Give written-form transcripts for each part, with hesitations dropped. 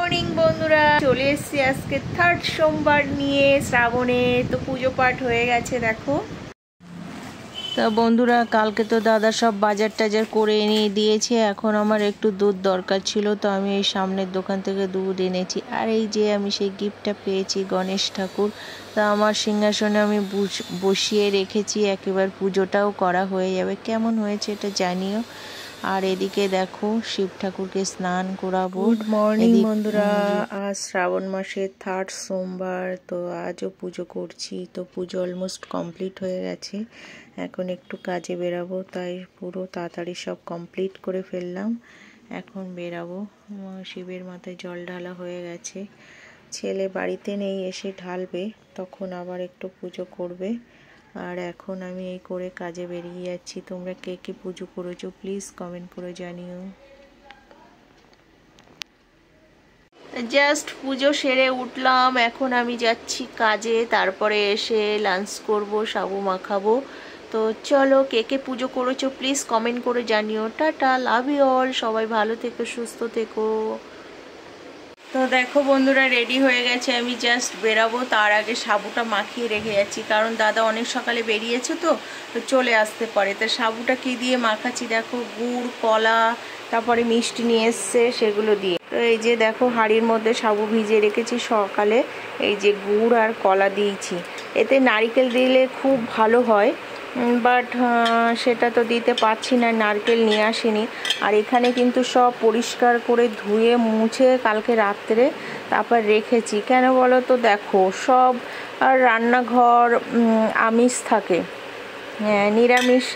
Morning বন্ধুরা, চলে এসেছি আজকে থার্ড সোমবার নিয়ে শ্রাবণে। তো পুজো পাঠ হয়ে গেছে দেখো। তা বন্ধুরা, কালকে তো দাদা সব বাজার টাজার করে এনে দিয়েছে। এখন আমার একটু দুধ দরকার ছিল, তো আমি এই সামনের দোকান থেকে দুধ এনেছি। আর এই যে আমি সেই গিফটটা পেয়েছি, গণেশ ঠাকুর। তা আমার সিংহাসনে আমি বসিয়ে রেখেছি, একেবারে পুজোটাও করা হয়ে যাবে। কেমন হয়েছে এটা জানিও। আর এদিকে দেখো শিব ঠাকুরকে স্নান করাবো। গুড মর্নিং বন্ধুরা, আজ শ্রাবণ মাসের থার্ড সোমবার। তো আজও পুজো করছি। তো পুজো অলমোস্ট কমপ্লিট হয়ে গেছে। এখন একটু কাজে বেরাবো, তাই পুরো তাড়াতাড়ি সব কমপ্লিট করে ফেললাম। এখন বেরাবো। শিবের মাথায় জল ঢালা হয়ে গেছে। ছেলে বাড়িতে নেই, এসে ঢালবে, তখন আবার একটু পুজো করবে। আর এখন আমি এই করে কাজে বেরিয়ে যাচ্ছি। তোমরা কে কে পুজো করেছো প্লিজ কমেন্ট করে জানিও। জাস্ট পুজো সেরে উঠলাম, এখন আমি যাচ্ছি কাজে। তারপরে এসে লাঞ্চ করব, সাবু মাখাবো। তো চলো, কে কে পুজো করেছো প্লিজ কমেন্ট করে জানিও। টাটা, লাভ ইউ অল, সবাই ভালো থেকো, সুস্থ থেকো। তো দেখো বন্ধুরা, রেডি হয়ে গেছে, আমি জাস্ট বেরাবো। তার আগে সাবুটা মাখিয়ে রেখে যাচ্ছি, কারণ দাদা অনেক সকালে বেরিয়েছে তো চলে আসতে পারে। তো সাবুটা কি দিয়ে মাখাচ্ছি দেখো, গুড়, কলা, তারপরে মিষ্টি নিয়ে এসছে, সেগুলো দিয়ে। তো এই যে দেখো, হাঁড়ির মধ্যে সাবু ভিজিয়ে রেখেছি সকালে। এই যে গুড় আর কলা দিয়েছি। এতে নারকেল দিলে খুব ভালো হয়, বাট সেটা তো দিতে পারছি না, নারকেল নিয়ে আসিনি। আর এখানে কিন্তু সব পরিষ্কার করে ধুয়ে মুছে কালকে রাত্রে তারপর রেখেছি। কেন বলো তো, দেখো সব আর রান্নাঘর আমিষ থাকে, হ্যাঁ, নিরামিষ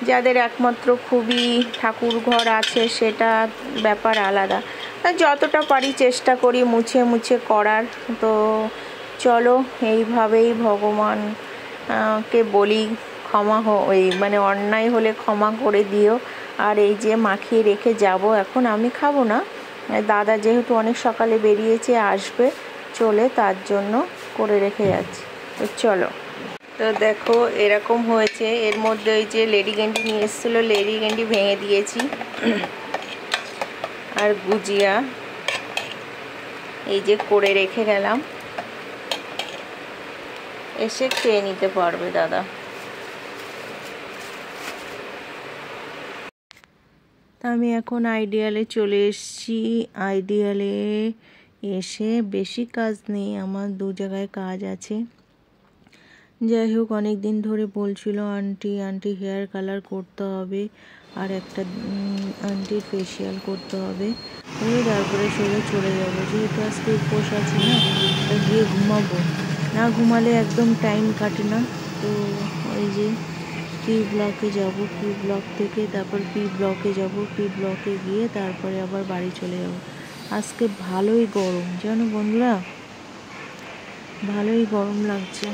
যাদের একমাত্র খুবই ঠাকুর ঘর আছে সেটা ব্যাপার আলাদা। যতটা পারি চেষ্টা করি মুছে মুছে করার। তো চলো, এইভাবেই ভগবান কে বলি ক্ষমা মানে অন্যায় হলে ক্ষমা করে দিও। আর এই যে মাখিয়ে রেখে যাব, এখন আমি খাবো না, দাদা যেহেতু অনেক সকালে বেরিয়েছে, আসবে চলে, তার জন্য করে রেখে যাচ্ছি। তো চলো। তো দেখো এরকম হয়েছে। এর মধ্যে ওই যে লেডি গেন্ডি নিয়ে এসেছিলো, লেডি গেন্ডি ভেঙে দিয়েছি। আর গুজিয়া এই যে করে রেখে গেলাম, এসে খেয়ে নিতে পারবে দাদা। আমি এখন আইডিয়ালে চলে এসেছি। আইডিয়ালে এসে বেশি কাজ নেই, আমার দু জায়গায় কাজ আছে। যাই হোক, অনেক দিন ধরে বলছিল আন্টি হেয়ার কালার করতে হবে, আর একটা আন্টির ফেসিয়াল করতে হবে। তারপরে সোজা চলে যাবো, যেহেতু আজকে উপোস আছে না, তা গিয়ে ঘুমাবো। না ঘুমালে একদম টাইম কাটে না। তো ওই যে পি ব্লকে যাব, পি ব্লক থেকে তারপর পি ব্লকে যাব, পি ব্লকে গিয়ে তারপরে আবার বাড়ি চলে যাব। আজকে ভালোই গরম জানো বন্ধুরা, ভালোই গরম লাগছে।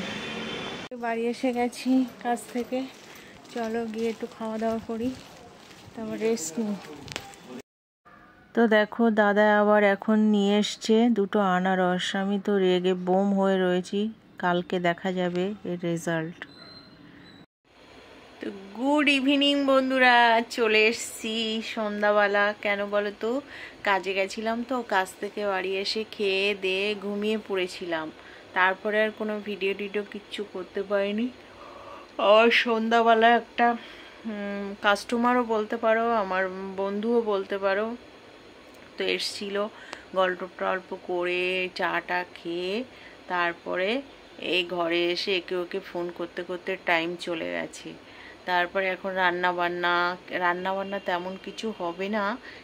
বাড়ি এসে গেছি কাজ থেকে, চলো গিয়ে একটু খাওয়া দাওয়া করি, তারপর রেস্ট নিই। তো দেখো দাদা আবার এখন নিয়ে এসছে দুটো আনারস। আমি তো রেগে বোম হয়ে রয়েছি, কালকে দেখা যাবে এর রেজাল্ট। তো গুড ইভিনিং বন্ধুরা, চলে এসছি সন্ধ্যাবেলা। কেন বলো তো, কাজে গেছিলাম, তো কাজ থেকে বাড়ি এসে খেয়ে দিয়ে ঘুমিয়ে পড়েছিলাম। তারপরে আর কোনো ভিডিও টিডিও কিচ্ছু করতে পারিনি। আর সন্ধ্যাবেলা একটা কাস্টমারও বলতে পারো, আমার বন্ধুও বলতে পারো, তো এসছিল। গল্প টল্প করে চাটা খেয়ে তারপরে এই ঘরে এসে একে ওকে ফোন করতে করতে টাইম চলে গেছে। তারপরে এখন রান্নাবান্না তেমন কিছু হবে না,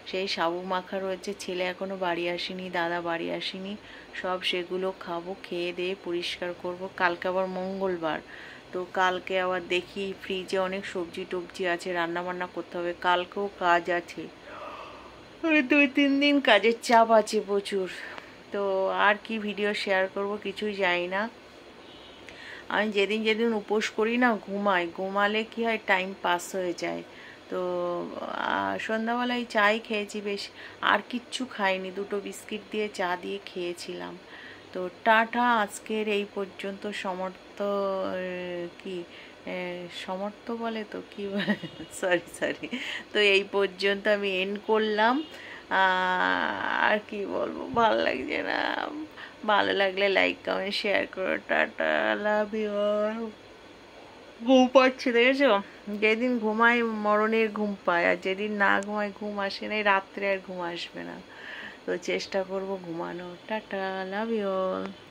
সেই সাবু মাখা রয়েছে, ছেলে এখনও বাড়ি আসেনি, দাদা বাড়ি আসেনি, সব সেগুলো খাবো, খেয়ে দিয়ে পরিষ্কার করব। কালকে আবার মঙ্গলবার, তো কালকে আবার দেখি ফ্রিজে অনেক সবজি টবজি আছে, রান্নাবান্না করতে হবে। কালকেও কাজ আছে, 2-3 দিন কাজের চাপ আছে প্রচুর। তো আর কি ভিডিও শেয়ার করব কিছুই জানি না। আমি যেদিন যেদিন উপোস করি না, ঘুমালে কি হয়, টাইম পাস হয়ে যায়। তো সন্ধ্যাবেলায় চাই খেয়েছি বেশ, আর কিচ্ছু খাইনি, 2টো বিস্কিট দিয়ে চা দিয়ে খেয়েছিলাম। তো টাটা, আজকের এই পর্যন্ত। সমর্থ বলে তো কি সরি, তো এই পর্যন্ত আমি এন্ড করলাম। আর কি বলবো, ভালো লাগছে না। ভালো লাগলে লাইক কমেন্ট শেয়ার করো। Tata, love you. ঘুম পাচ্ছে দেখেছো? যেদিন ঘুমাই মরণের ঘুম পায়, আর যেদিন না ঘুমাই ঘুম আসে না, এই রাত্রে আর ঘুম আসবে না। তো চেষ্টা করবো ঘুমানো। Tata, love you.